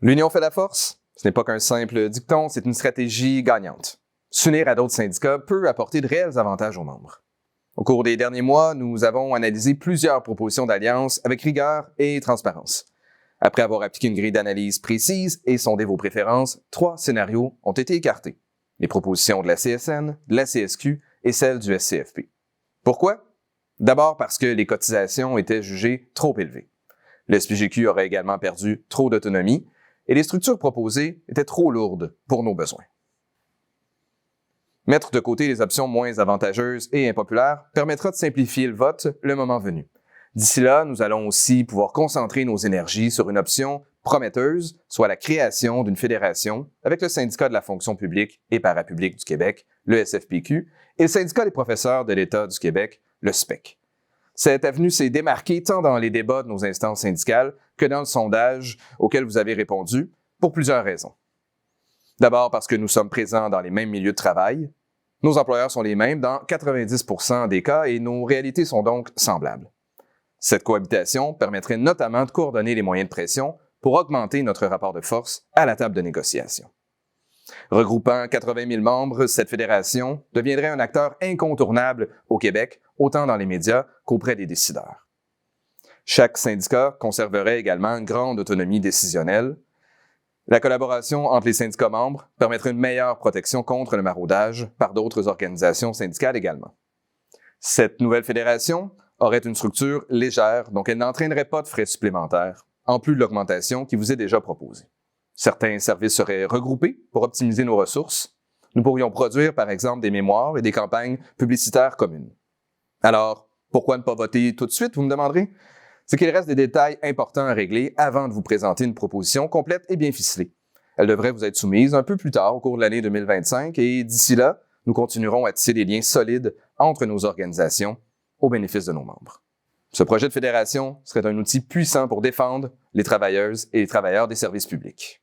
L'union fait la force? Ce n'est pas qu'un simple dicton, c'est une stratégie gagnante. S'unir à d'autres syndicats peut apporter de réels avantages aux membres. Au cours des derniers mois, nous avons analysé plusieurs propositions d'alliance avec rigueur et transparence. Après avoir appliqué une grille d'analyse précise et sondé vos préférences, 3 scénarios ont été écartés. Les propositions de la CSN, de la CSQ et celles du SCFP. Pourquoi? D'abord parce que les cotisations étaient jugées trop élevées. Le SPGQ aurait également perdu trop d'autonomie et les structures proposées étaient trop lourdes pour nos besoins. Mettre de côté les options moins avantageuses et impopulaires permettra de simplifier le vote le moment venu. D'ici là, nous allons aussi pouvoir concentrer nos énergies sur une option prometteuse, soit la création d'une fédération avec le syndicat de la fonction publique et parapublique du Québec, le SFPQ, et le syndicat des professeurs de l'État du Québec, le SPEC. Cette avenue s'est démarquée tant dans les débats de nos instances syndicales que dans le sondage auquel vous avez répondu, pour plusieurs raisons. D'abord parce que nous sommes présents dans les mêmes milieux de travail. Nos employeurs sont les mêmes dans 90% des cas et nos réalités sont donc semblables. Cette cohabitation permettrait notamment de coordonner les moyens de pression pour augmenter notre rapport de force à la table de négociation. Regroupant 80 000 membres, cette fédération deviendrait un acteur incontournable au Québec, autant dans les médias qu'auprès des décideurs. Chaque syndicat conserverait également une grande autonomie décisionnelle. La collaboration entre les syndicats membres permettrait une meilleure protection contre le maraudage par d'autres organisations syndicales également. Cette nouvelle fédération aurait une structure légère, donc elle n'entraînerait pas de frais supplémentaires, en plus de l'augmentation qui vous est déjà proposée. Certains services seraient regroupés pour optimiser nos ressources. Nous pourrions produire, par exemple, des mémoires et des campagnes publicitaires communes. Alors, pourquoi ne pas voter tout de suite, vous me demanderez? C'est qu'il reste des détails importants à régler avant de vous présenter une proposition complète et bien ficelée. Elle devrait vous être soumise un peu plus tard au cours de l'année 2025 et d'ici là, nous continuerons à tisser des liens solides entre nos organisations au bénéfice de nos membres. Ce projet de fédération serait un outil puissant pour défendre les travailleuses et les travailleurs des services publics.